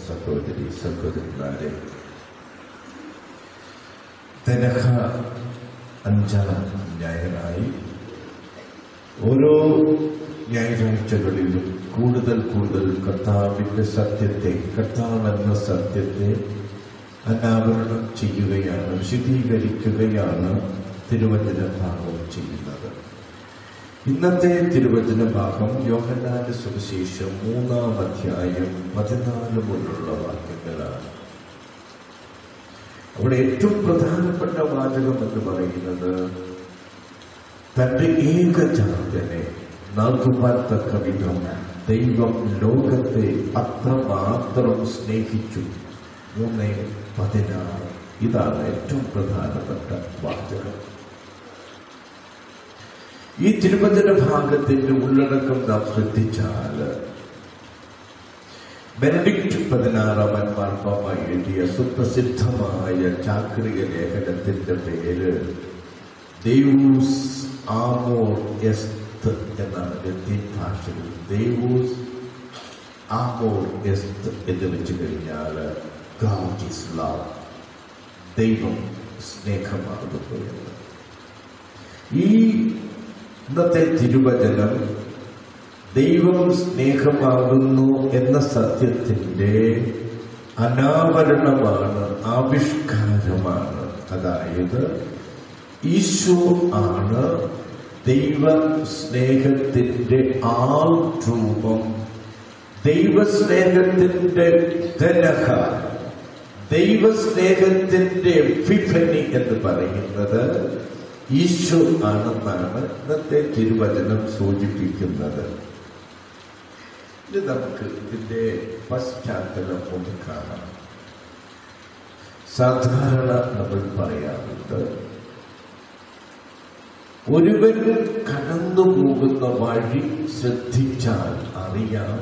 സഹോദരി സഹോദരന്മാരെ, തെനഹ 5-ാം ഞായറായി ഓരോ ഞായറാഴ്ചകളിലും കൂടുതൽ കർത്താവിന്റെ സത്യത്തെ, കർത്താവെന്ന സത്യത്തെ അനാവരണം ചെയ്യുകയാണ്, വിശദീകരിക്കുകയാണ് തിരുവചന ഭാഗം ചെയ്യുന്നത്. ഇന്നത്തെ തിരുവചന ഭാഗം യോഹന്നാന്റെ സുവിശേഷം 3-ാം അധ്യായം 14 മുതലുള്ള വാക്യങ്ങളാണ്. അവിടെ ഏറ്റവും പ്രധാനപ്പെട്ട വാചകം എന്ന് പറയുന്നത്, തന്റെ ഏകജാതനെ നൽകുവാൻ തക്ക വിധം ദൈവം ലോകത്തെ അത്രമാത്രം സ്നേഹിച്ചു. 3:16. ഇതാണ് ഏറ്റവും പ്രധാനപ്പെട്ട വാചകം. ഈ തിരുവചന ഭാഗത്തിന്റെ ഉള്ളടക്കം നാം ശ്രദ്ധിച്ചാൽ, ബെനഡിക്ട് 16-ാമൻ മാർപ്പാപ്പ എഴുതിയ സുപ്രസിദ്ധമായ ചാക്രിക ലേഖനത്തിന്റെ പേര് ദേവൂസ് ആമോർ എസ്ത് എന്നാണ്. ലത്തീൻ ഭാഷയിൽ ദേവൂസ് ആമോർ എസ്ത് എന്ന് വെച്ച് കഴിഞ്ഞാൽ God is love, ദൈവം സ്നേഹമാകുന്നു എന്ന്. ഈ ഇന്നത്തെ തിരുവചനം ദൈവം സ്നേഹമാകുന്നു എന്ന സത്യത്തിന്റെ അനാവരണമാണ്, ആവിഷ്കാരമാണ്. അതായത് ഈശോ ആണ് ദൈവ സ്നേഹത്തിന്റെ ആൾരൂപം, ദൈവസ്നേഹത്തിന്റെ തെനഹ, ദൈവസ്നേഹത്തിന്റെ എപ്പിഫനി എന്ന് പറയുന്നത് ഈശോ ആണെന്നാണ് ഇന്നത്തെ തിരുവചനം സൂചിപ്പിക്കുന്നത്. ഇത് നമുക്ക് ഇതിന്റെ പശ്ചാത്തലം ഒന്ന് കാണാം. സാധാരണ നമ്മൾ പറയാറുണ്ട്, ഒരുവൻ കടന്നു പോകുന്ന വഴി ശ്രദ്ധിച്ചാൽ അറിയാം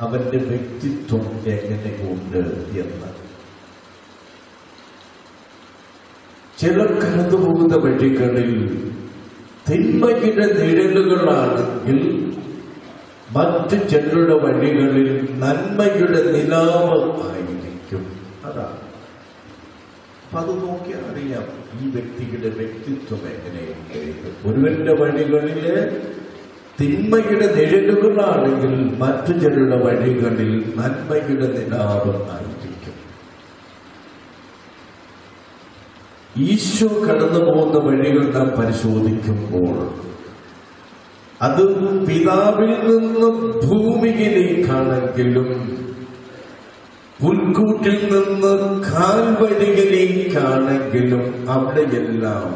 അവന്റെ വ്യക്തിത്വം എങ്ങനെയുണ്ട് എന്ന്. ചിലർ കടന്നു പോകുന്ന വഴികളിൽ തിന്മയുടെ നിഴലുകളാണെങ്കിൽ, മറ്റു ചിലരുടെ വഴികളിൽ നന്മയുടെ നിലാവ് ആയിരിക്കും. അതാണ്. അപ്പൊ അത് നോക്കിയാൽ അറിയാം ഈ വ്യക്തിയുടെ വ്യക്തിത്വം എങ്ങനെയുണ്ട്. ഒരുവന്റെ വഴികളില് തിന്മയുടെ നിഴലുകളാണെങ്കിൽ, മറ്റു ചിലരുടെ വഴികളിൽ നന്മയുടെ നിലാവ് ആയിരിക്കും. ഈശോ കടന്നു പോകുന്ന വഴികൾ നാം പരിശോധിക്കുമ്പോൾ അത് പിതാവിൽ നിന്നും ഭൂമിയിലേക്കാണെങ്കിലും, പുൽക്കൂട്ടിൽ നിന്ന് കാൽവഴിയിലേക്കാണെങ്കിലും അവിടെയെല്ലാം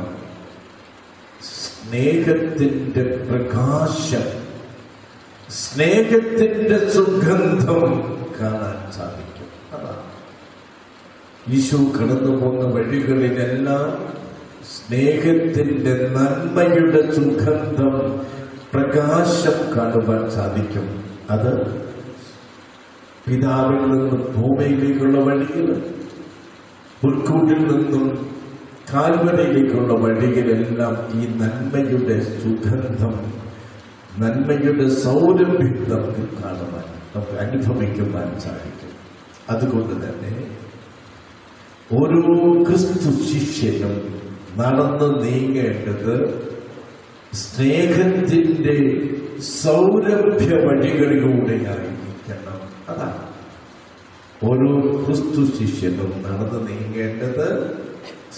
സ്നേഹത്തിന്റെ പ്രകാശം, സ്നേഹത്തിന്റെ സുഗന്ധം കാണാൻ സാധിക്കും. അതാണ് ഈശോ കടന്നു പോകുന്ന വഴികളിലെല്ലാം സ്നേഹത്തിന്റെ, നന്മയുടെ സുഗന്ധം, പ്രകാശം കാണുവാൻ സാധിക്കും. അത് പിതാവിൽ നിന്നും ഭൂമിയിലേക്കുള്ള വഴിയിൽ, പുൽക്കൂട്ടിൽ നിന്നും കാൽവരിയിലേക്കുള്ള വഴിയിലെല്ലാം ഈ നന്മയുടെ സുഗന്ധം, നന്മയുടെ സൗരഭ്യം നമുക്ക് കാണുവാൻ, നമുക്ക് അനുഭവിക്കുവാൻ സാധിക്കും. അതുകൊണ്ട് തന്നെ ഓരോ ക്രിസ്തു ശിഷ്യനും നടന്നു നീങ്ങേണ്ടത് സ്നേഹത്തിന്റെ സൗരഭ്യ വഴികളിലൂടെയായിരിക്കണം. അതാണ് ഓരോ ക്രിസ്തു ശിഷ്യനും നടന്നു നീങ്ങേണ്ടത്,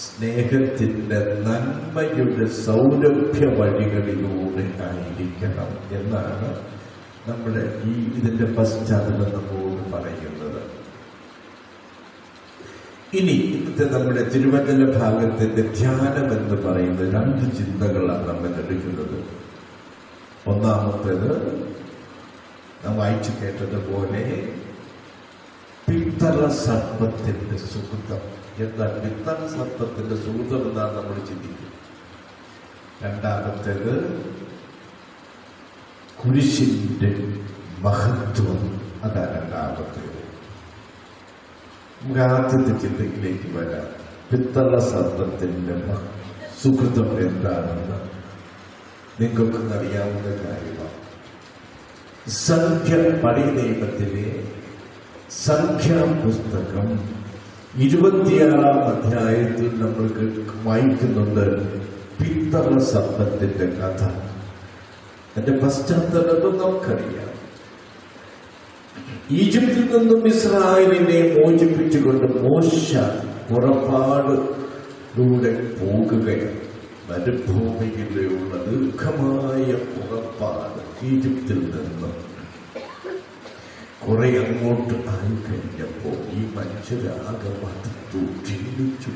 സ്നേഹത്തിന്റെ, നന്മയുടെ സൗരഭ്യ വഴികളിലൂടെ ആയിരിക്കണം എന്നാണ് നമ്മുടെ ഇതിന്റെ പശ്ചാത്തലം നമ്മോട് പറയുന്നത്. ഇനി ഇന്നത്തെ നമ്മുടെ തിരുവചന ഭാഗത്തിന്റെ ധ്യാനം എന്ന് പറയുന്നത് 2 ചിന്തകളാണ് നമ്മൾ എടുക്കുന്നത്. ഒന്നാമത്തേത് നാം വായിച്ചു കേട്ടതുപോലെ പിത്തള സർപ്പത്തിന്റെ സുഹൃതം. എന്താണ് പിത്തള സർപ്പത്തിന്റെ സുഹൃതം എന്നാണ് നമ്മൾ ചിന്തിക്കുന്നത്. രണ്ടാമത്തേത് കുരിശിന്റെ മഹത്വം. അതാണ് രണ്ടാമത്തേത്. നമുക്ക് ആദ്യത്തെ ചിന്തയിലേക്ക് വരാം. പിത്തള സർപ്പത്തിന്റെ സുഹൃതം എന്താണെന്ന് നിങ്ങൾക്കും അറിയാവുന്ന കാര്യമാണ്. സംഖ്യ പഴയ നിയമത്തിലെ സംഖ്യാപുസ്തകം 26-ാം അധ്യായത്തിൽ നമ്മൾക്ക് വായിക്കുന്നുണ്ട് പിത്തള സർപ്പത്തിന്റെ കഥ. അതിന്റെ പശ്ചാത്തലം നമുക്കറിയാം. ഈജിപ്തിൽ നിന്നും ഇസ്രായേലിനെ മോചിപ്പിച്ചുകൊണ്ട് മോശ പുറപ്പാടിലൂടെ പോകുകയാണ്. മരുഭൂമിയിലുള്ള ദീർഘമായ പുറപ്പാട്. ഈജിപ്തിൽ നിന്ന് കുറെ അങ്ങോട്ട് ആയി കഴിഞ്ഞപ്പോ ഈ മനുഷ്യരാകെ മടുത്തു, ചിന്തിച്ചു.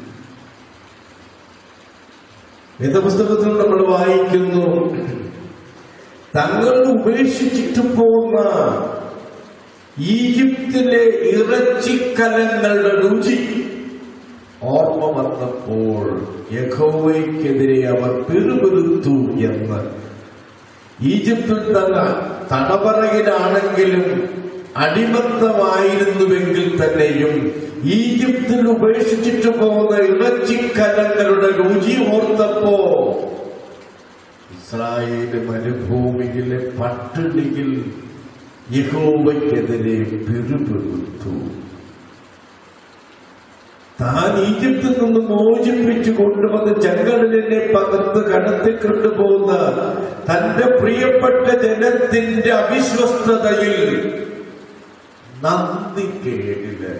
വേദപുസ്തകത്തിൽ നമ്മൾ വായിക്കുന്നു, തങ്ങൾ ഉപേക്ഷിച്ചിട്ട് പോകുന്ന ഈജിപ്തിലെ ഇറച്ചിക്കലങ്ങളുടെ രുചി ഓർമ്മ വന്നപ്പോൾ യഹോവയ്ക്കെതിരെ അവർ പിറുപിറുത്തു എന്ന്. ഈജിപ്തിൽ തന്നെ തടവറയിലാണെങ്കിലും അടിമത്തമായിരുന്നുവെങ്കിൽ തന്നെയും ഈജിപ്തിൽ ഉപേക്ഷിച്ചിട്ട് പോകുന്ന ഇറച്ചിക്കലങ്ങളുടെ രുചി ഓർത്തപ്പോ ഇസ്രായേല് മരുഭൂമിയിലെ പട്ടിണിയിൽ യഹോവയ്ക്കെതിരെ പിറുപിറുത്തു. താൻ ഈജിപ്തിൽ നിന്ന് മോചിപ്പിച്ചു കൊണ്ടുവന്ന് ചെങ്കടലിനെ പകർത്ത് കടത്തിക്കൊണ്ടുപോകുന്ന തന്റെ പ്രിയപ്പെട്ട ജനത്തിന്റെ അവിശ്വസ്തതയിൽ നന്ദിക്കേടില്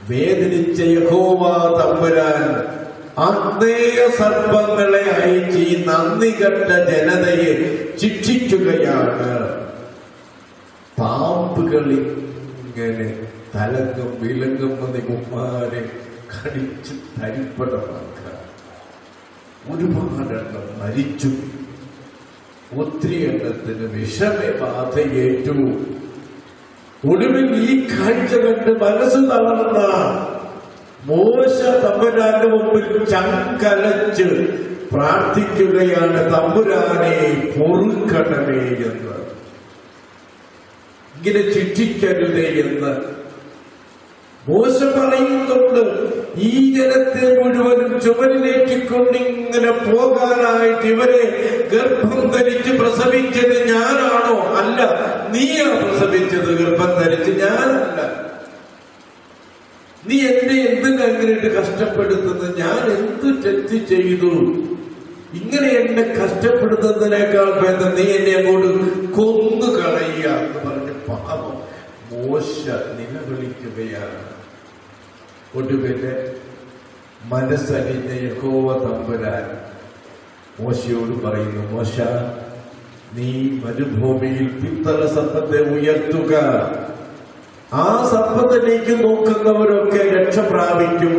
വേദനിച്ച യഹോവ തമ്പുരാൻ അഗ്നേയ സർപ്പങ്ങളെ അയച്ച് ഈ നന്ദി കെട്ട ജനതയെ ശിക്ഷിക്കുകയാണ്. പാമ്പുകളിങ്ങനെ തലങ്ങും വിലങ്ങും വന്ന് കുമാരെ കടിച്ച് തരിപ്പടമാക്കാൻ. ഒരുപാടെണ്ണം മരിച്ചു. ഒത്തിരി എണ്ണത്തിന് വിഷമബാധയേറ്റു. ഒടുവിൽ ഈ കാഴ്ച കണ്ട് മനസ്സ് തളർന്ന മോശ തമ്പുരാന്റെ മുമ്പിൽ ചങ്കലച്ച് പ്രാർത്ഥിക്കുകയാണ്, തമ്പുരാനെ പൊറുക്കണമേ എന്ന്, ഇങ്ങനെ ശിക്ഷിക്കരുതേ എന്ന് മോശ പറയുന്നുണ്ട്. ഈ ജനത്തെ മുഴുവനും ചുമലിലേറ്റിക്കൊണ്ടിങ്ങനെ പോകാനായിട്ട് ഇവരെ ഗർഭം ധരിച്ച് പ്രസവിച്ചത് ഞാനാണോ? അല്ല, നീയാ പ്രസവിച്ചത്. ഗർഭം ധരിച്ച് ഞാനല്ല. നീ എന്നെ എന്തിനങ്ങനെയിട്ട് കഷ്ടപ്പെടുത്തുന്നത്? ഞാൻ എന്ത് തെറ്റ് ചെയ്തു? ഇങ്ങനെ എന്നെ കഷ്ടപ്പെടുത്തുന്നതിനേക്കാൾ ഭേദം നീ എന്നെ അങ്ങോട്ട് കൊന്നു കളയുക എന്ന് പറഞ്ഞ് പാപം മോശ നിലവിളിക്കുകയാണ്. ഒടുവില് മനസ്സലിഞ്ഞ യഹോവ തമ്പുരാൻ മോശയോട് പറയുന്നു, മോശ, നീ മരുഭൂമിയിൽ പിത്തള സർപ്പത്തെ ഉയർത്തുക. ആ സർപ്പത്തിലേക്ക് നോക്കുന്നവരൊക്കെ രക്ഷ പ്രാപിക്കും.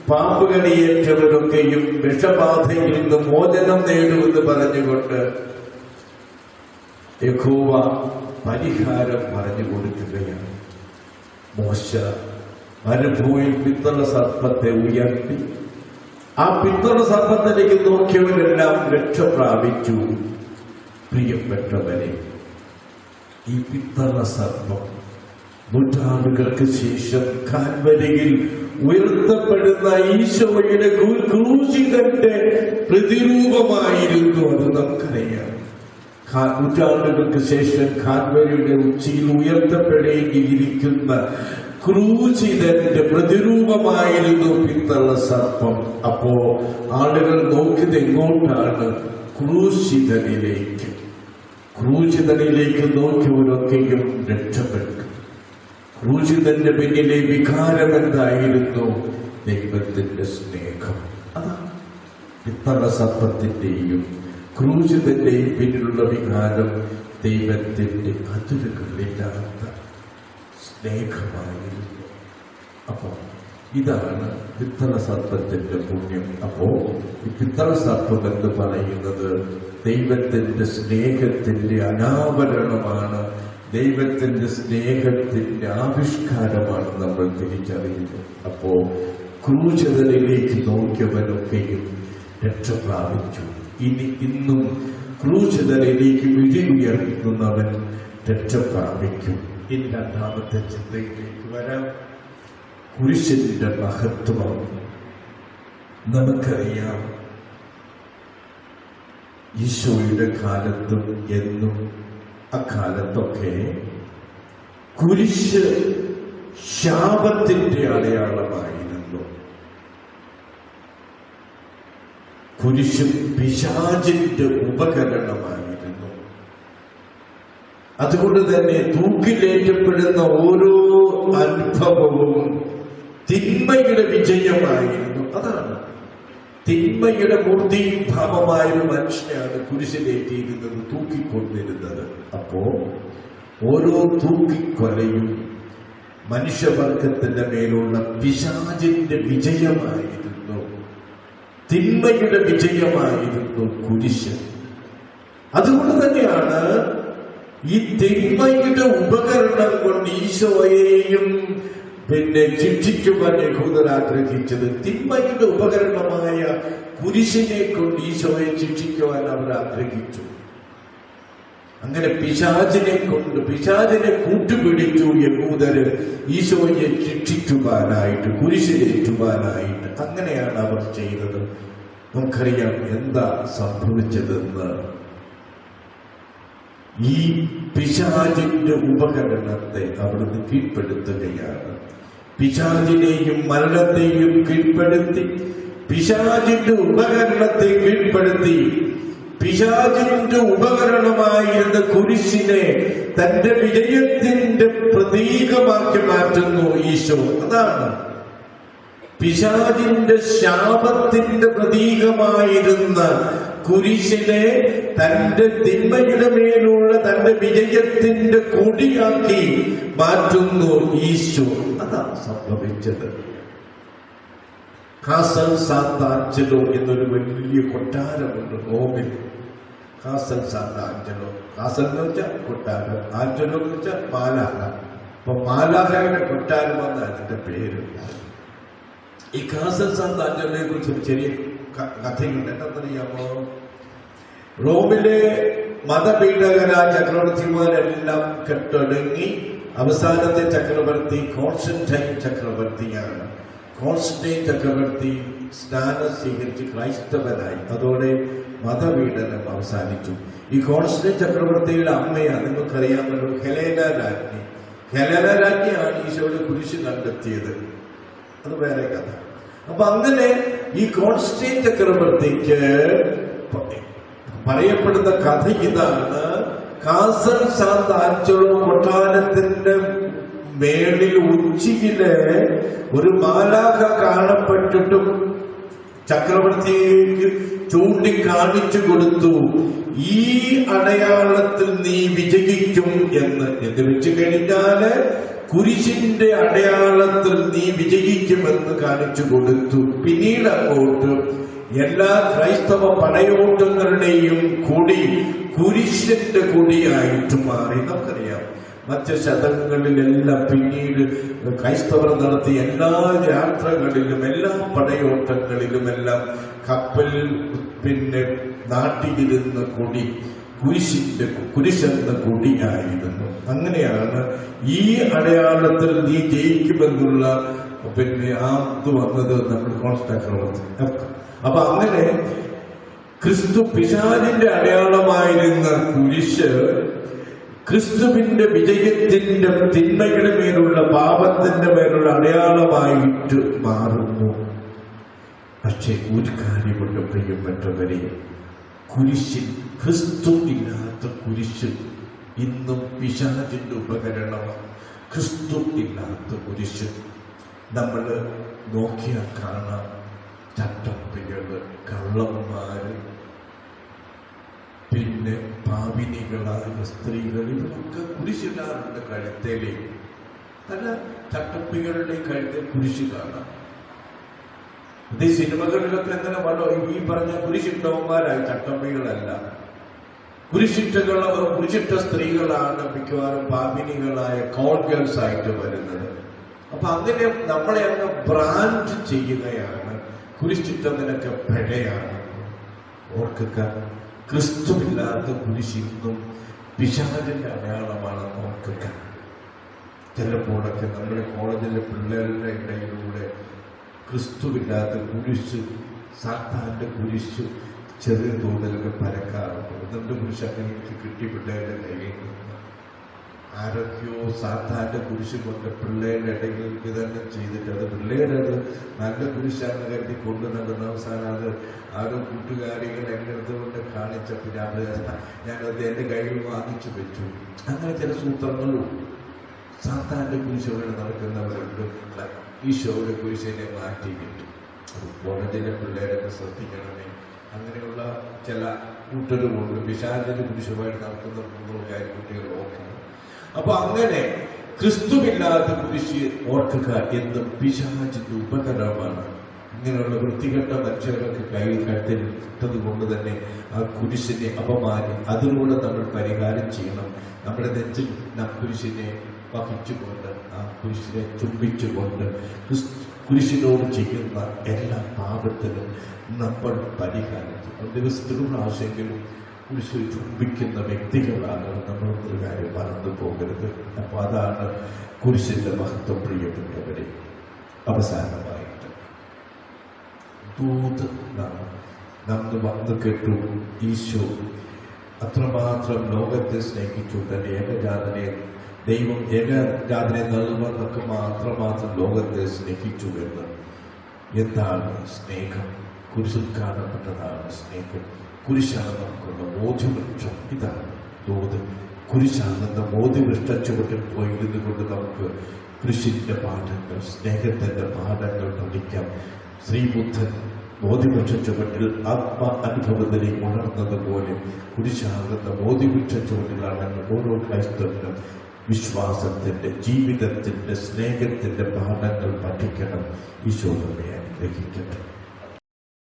പാമ്പുകടിയേറ്റവരൊക്കെയും വിഷബാധയിൽ നിന്ന് മോചനം നേടുമെന്ന് പറഞ്ഞുകൊണ്ട് യഹോവ പരിഹാരം പറഞ്ഞു കൊടുക്കുകയാണ്. മോശ മരുഭൂമിയിൽ പിത്തള സർപ്പത്തെ ഉയർത്തി. ആ പിത്തള സർപ്പത്തിലേക്ക് നോക്കിയവരെല്ലാം രക്ഷ പ്രാപിച്ചു. പ്രിയപ്പെട്ടവരെ, ഈ പിത്തള സർപ്പം നൂറ്റാണ്ടുകൾക്ക് ശേഷം കാൽവരിയിൽ ഉയർത്തപ്പെടുന്ന ഈശോയുടെ ക്രൂശിതന്റെ പ്രതിരൂപമായിരുന്നു. അത് നമുക്കറിയാം. നൂറ്റാണ്ടുകൾക്ക് ശേഷം കാൽവരിയുടെ ഉച്ചിയിൽ ഉയർത്തപ്പെടേണ്ടിയിരിക്കുന്ന ക്രൂശിതന്റെ പ്രതിരൂപമായിരുന്നു പിത്തള സർപ്പം. അപ്പോ ആളുകൾ നോക്കിയത് എങ്ങോട്ടാണ്? ക്രൂശിതനിലേക്ക്. ക്രൂശിതനിലേക്ക് നോക്കിയവരൊക്കെയും രക്ഷപ്പെട്ടു. ക്രൂശിതന്റെ പിന്നിലെ വികാരം എന്തായിരുന്നു? ദൈവത്തിന്റെ സ്നേഹം. അതാണ് പിത്തള സർപ്പത്തിന്റെയും ക്രൂശിതന്റെയും പിന്നിലുള്ള വികാരം ദൈവത്തിന്റെ അതിരുകളില്ലാത്ത സ്നേഹമായിരുന്നു. അപ്പോ ഇതാണ് പിത്തള സർപ്പത്തിന്റെ പുണ്യം. അപ്പോ ഈ പിത്തള സർപ്പം എന്ന് പറയുന്നത് ദൈവത്തിന്റെ സ്നേഹത്തിന്റെ അനാവരണമാണ്, ദൈവത്തിന്റെ സ്നേഹത്തിന്റെ ആവിഷ്കാരമാണ് നമ്മൾ തിരിച്ചറിയുന്നത്. അപ്പോ ക്രൂശിതനിലേക്ക് നോക്കിയവരൊക്കെയും രക്ഷ പ്രാപിച്ചു. ഇന്നും ക്രൂശിതനിലേക്ക് വിഴി ഉയർത്തുന്നവൻ രക്ഷ പ്രാപിക്കും. ഇനി രണ്ടാമത്തെ ചിന്തയിലേക്ക് വരാം. കുരിശിന്റെ മഹത്വം നമുക്കറിയാം. ഈശോയുടെ കാലത്തും എന്നും അക്കാലത്തൊക്കെ കുരിശ് ശാപത്തിന്റെ അടയാളമായിരുന്നു. കുരിശ് പിശാചിന്റെ ഉപകരണമായിരുന്നു. അതുകൊണ്ട് തന്നെ തൂക്കിലേറ്റപ്പെടുന്ന ഓരോ അനുഭവവും തിന്മയുടെ വിജയമായിരുന്നു. അതാണ് തിന്മയുടെ മൂർത്തിയും ഭാവമായ ഒരു മനുഷ്യനെയാണ് കുരിശിലേറ്റിയിരുന്നത്, തൂക്കിക്കൊണ്ടിരുന്നത്. അപ്പോ ഓരോ തൂക്കിക്കൊലയും മനുഷ്യവർഗത്തിന്റെ മേലുള്ള പിശാചിന്റെ വിജയമായിരുന്നു, തിന്മയുടെ വിജയമായിരുന്നു കുരിശ്. അതുകൊണ്ട് തന്നെയാണ് ഈ തിന്മയുടെ ഉപകരണം കൊണ്ട് ഈശോയെയും ശിക്ഷിക്കുവാൻ യഹൂദർ ആഗ്രഹിച്ചത്. തിന്മയുടെ ഉപകരണമായ കുരിശിനെ കൊണ്ട് ഈശോയെ ശിക്ഷിക്കുവാൻ അവർ ആഗ്രഹിച്ചു. അങ്ങനെ പിശാചിനെ കൂട്ടുപിടിച്ചു യഹൂദര് ഈശോയെ ശിക്ഷിക്കുവാനായിട്ട്, കുരിശിലേറ്റുവാനായിട്ട്. അങ്ങനെയാണ് അവർ ചെയ്തത്. നമുക്കറിയാം എന്താ സംഭവിച്ചതെന്ന്. ഈ പിശാചിന്റെ ഉപകരണത്തെ അവിടുന്ന് കീഴ്പ്പെടുത്തുകയാണ്. പിശാചിനെയും മരണത്തെയും കീഴ്പ്പെടുത്തി, പിശാചിന്റെ ഉപകരണത്തെ കീഴ്പ്പെടുത്തി, പിശാചിന്റെ ഉപകരണമായിരുന്ന കുരിശിനെ തന്റെ വിജയത്തിന്റെ പ്രതീകമാക്കി മാറ്റുന്നു ഈശോ. അതാണ് പിശാചിന്റെ ശാപത്തിന്റെ പ്രതീകമായിരുന്ന കുരിശിനെ തന്റെ തിന്മയുടെ മേലുള്ള തന്റെ വിജയത്തിന്റെ കൊടിയാക്കി മാറ്റുന്നു ഈശോ. അതാണ് സംഭവിച്ചത്. കാസൽ സാന്താഞ്ചലോ എന്നൊരു വലിയ കൊട്ടാരമുണ്ട് റോമിൽ. കാസൽ സാന്താഞ്ചലോ, കാസൽ എന്ന് വെച്ചാൽ കൊട്ടാരം, ആഞ്ചലോ എന്ന് വെച്ചാൽ മാലാഖ. അപ്പൊ മാലാഖയുടെ കൊട്ടാരം എന്നാണ് അതിന്റെ പേര്. ഈ കാസൽ സാന്താഞ്ചലോയെ കുറിച്ച് ഒരു ചെറിയ കഥയുണ്ട്. എന്താണെന്നറിയാമോ? റോമിലെ മതപീഡകരായ ചക്രവർത്തിമാരെല്ലാം കെട്ടടങ്ങി അവസാനത്തെ ചക്രവർത്തി കോൺസ്റ്റന്റൈൻ ചക്രവർത്തിയാണ്. കോൺസ്റ്റന്റൈൻ ചക്രവർത്തി സ്നാനം സ്വീകരിച്ച് ക്രൈസ്തവനായി. അതോടെ മതപീഡനം അവസാനിച്ചു. ഈ കോൺസ്റ്റന്റൈൻ ചക്രവർത്തിയുടെ അമ്മയാണ്, നിങ്ങൾക്കറിയാമല്ലോ, ഹെലേന രാജ്ഞി. ഹെലേന രാജ്ഞിയാണ് ഈശോയുടെ കുരിശ് കണ്ടെത്തിയത്. അത് വേറെ കഥ. അപ്പൊ അങ്ങനെ ഈ കോൺസ്റ്റന്റൈൻ ചക്രവർത്തിക്ക് പറയപ്പെടുന്ന കഥ ഇതാണ്. കാസൽ സാന്താഞ്ചലോ കൊട്ടാരത്തിന്റെ മേളിൽ ഉച്ചിയില് ഒരു മാലാഖ കാണപ്പെട്ടിട്ടും ചക്രവർത്തിക്ക് ചൂണ്ടിക്കാണിച്ചു കൊടുത്തു, ഈ അടയാളത്തിൽ നീ വിജയിക്കും എന്ന് വെച്ചു കഴിഞ്ഞാല് കുരിശിന്റെ അടയാളത്തിൽ നീ വിജയിക്കുമെന്ന് കാണിച്ചു കൊടുത്തു. പിന്നീട് അങ്ങോട്ട് എല്ലാ ക്രൈസ്തവ പടയോട്ടങ്ങളുടെയും കൊടി കുരിശിന്റെ കൊടിയായിട്ട് മാറി. നമുക്കറിയാം, മറ്റ് ശതകങ്ങളിലെല്ലാം പിന്നീട് ക്രൈസ്തവർ നടത്തിയ എല്ലാ യാത്രകളിലും എല്ലാ പടയോട്ടങ്ങളിലുമെല്ലാം കപ്പലിൽ നാട്ടിയിരുന്ന കൊടി കുരിശെന്ന കൊടിയായിരുന്നു. അങ്ങനെയാണ് ഈ അടയാളത്തിൽ നീ ജയിക്കുമെന്നുള്ള ആ ഇത് വന്നത് നമ്മൾ കോൺസ്റ്റന്റൈൻ. അപ്പൊ അങ്ങനെ ക്രിസ്തു പിശാചിന്റെ അടയാളമായിരുന്ന കുരിശ് ക്രിസ്തുവിന്റെ വിജയത്തിന്റെ, തിന്മയുടെ മേലുള്ള, പാപത്തിന്റെ മേലുള്ള അടയാളമായിട്ട് മാറുന്നു. പക്ഷെ ഒരു കാര്യമുണ്ട് പ്രിയപ്പെട്ടവരെ, കുരിശിൽ ക്രിസ്തു ഇല്ലാത്ത കുരിശ് ഇന്നും പിശാചിന്റെ ഉപകരണമാണ്. ക്രിസ്തു ഇല്ലാത്ത കുരിശ് നമ്മൾ നോക്കിയാൽ കാണാം. ചട്ടപ്പികള്, കള്ളന്മാര്, പിന്നെ പാപിനികളായ സ്ത്രീകൾ, ഇവരൊക്കെ കുരിശിടാറുണ്ട് കഴുത്തേലേ. അല്ല, ചട്ടപ്പികളുടെ കഴുത്തിൽ കുരിശ് കാണാം. ഇത് സിനിമകളിലൊക്കെ എങ്ങനെ പറഞ്ഞോ, ഈ പറഞ്ഞ കുരിശിട്ടവന്മാരായ ചട്ടമ്പികളല്ല. കുരിശിട്ട സ്ത്രീകളാണ് മിക്കവാറും പാപിനികളായ കോൾ ഗേൾസ് ആയിട്ട് വരുന്നത്. അപ്പൊ അങ്ങനെ നമ്മളെ അങ്ങ് ബ്രാൻഡ് ചെയ്യുകയാണ്. കുരിശിട്ടതിനൊക്കെ പിഴയാണ്. ഓർക്കുക, ക്രിസ്തുവില്ലാത്ത കുരിശിന്നും പിശാചിന്റെ അടയാളമാണെന്ന് ഓർക്കുക. ചിലപ്പോഴൊക്കെ നമ്മുടെ കോളേജിലെ പിള്ളേരുടെ ഇടയിലൂടെ ക്രിസ്തുവില്ലാത്ത കുരിശ്, സാത്താന്റെ കുരിശ് ചെറിയ തോതിലൊക്കെ പരക്കാറുണ്ട്. എന്നിട്ട് കുരിശ് അങ്ങനെ കിട്ടി പിള്ളേരുടെ കയ്യിൽ നിന്ന് ആരൊക്കെയോ സാത്താന്റെ കുരിശ് കൊണ്ട് പിള്ളേരുടെ ഇടയിൽ വിതരണം ചെയ്തിട്ട് അത് പിള്ളേരുടെ അത് നല്ല കുരിശാന്ന് കരുതി കൊണ്ടു നടന്ന അവസാനം അത് ആരോ കൂട്ടുകാരികൾ എൻ്റെ അടുത്ത് കൊണ്ട് കാണിച്ച പിന്നെ ഞാനത് എൻ്റെ കയ്യിൽ വാങ്ങിച്ചു വെച്ചു. അങ്ങനെ ചില സൂത്രങ്ങളും സാത്താന്റെ കുരിശോടെ നടക്കുന്നവരുണ്ട്. ഈശോയുടെ കുരിശിനെ മാറ്റി കിട്ടും. കോളേജിലെ പിള്ളേരൊക്കെ ശ്രദ്ധിക്കണമേ. അങ്ങനെയുള്ള ചില കൂട്ടരുമുണ്ട്. പിശാചിന്റെ കുരിശുമായിട്ട് നടക്കുന്ന കാര്യം കുട്ടികൾ ഓർക്കണം. അപ്പൊ അങ്ങനെ ക്രിസ്തുവില്ലാത്ത കുരിശ് ഓർക്കുക എന്നും പിശാചിന്റെ ഉപകരണമാണ്. ഇങ്ങനെയുള്ള വൃത്തികെട്ട മനുഷ്യരൊക്കെ കയ്യിൽ കട്ടിട്ടത് കൊണ്ട് തന്നെ ആ കുരിശിനെ അപമാനി അതിലൂടെ നമ്മൾ പരിഹാരം ചെയ്യണം. നമ്മുടെ നെഞ്ചിൽ കുരിശിനെ വഹിച്ചുകൊണ്ട് ആ കുരിശിനെ ചുംബിച്ചുകൊണ്ട് കുരിശിനോട് ചെയ്യുന്ന എല്ലാ പാപത്തിനും നമ്മൾ പരിഹാരം ചെയ്യണം. ദിവസത്തിൽ പ്രാവശ്യമെങ്കിലും കുരിശ് ചുംബിക്കുന്ന വ്യക്തികളാണ് നമ്മൾ ഒരു കാര്യം മറന്നു പോകരുത്. അപ്പൊ അതാണ് കുരിശിന്റെ മഹത്വം. പ്രിയപ്പെട്ടവരെ, അവസാനമായിട്ട് ദൂത് നമ്മൾ വന്നു കേട്ടു. ഈശോ അത്രമാത്രം ലോകത്തെ സ്നേഹിച്ചു. തന്റെ ഏകജാതനെ ദൈവം ഏകജാതനെ നൽകുന്നതൊക്കെ മാത്രം ലോകത്തെ സ്നേഹിച്ചു എന്ന്. എന്താണ് സ്നേഹം? കുരിശിൽ കാണപ്പെട്ടതാണ് സ്നേഹം. കുരിശാണ് നമുക്കുള്ള ബോധ്യവൃക്ഷം. ഇതാണ് ദൂത്. കുരിശാണെന്ന ബോധ്യവൃക്ഷ ചുവട്ടിൽ പോയിരുന്നു കൊണ്ട് നമുക്ക് കുരിശിന്റെ പാഠങ്ങൾ, സ്നേഹത്തിന്റെ പാഠങ്ങൾ പഠിക്കാം. ശ്രീബുദ്ധൻ ബോധിവൃക്ഷ ചുവട്ടിൽ ആത്മ അനുഭവത്തിലേക്ക് ഉണർന്നതുപോലെ കുരിശാകുന്ന ബോധിവൃക്ഷ ചുവട്ടിലാണ് ഓരോ ക്രൈസ്തവനും വിശ്വാസത്തിന്റെ, ജീവിതത്തിന്റെ, സ്നേഹത്തിന്റെ പാഠങ്ങൾ പഠിക്കണം. ഈശോ നമ്മെ അനുഗ്രഹിക്കട്ടെ.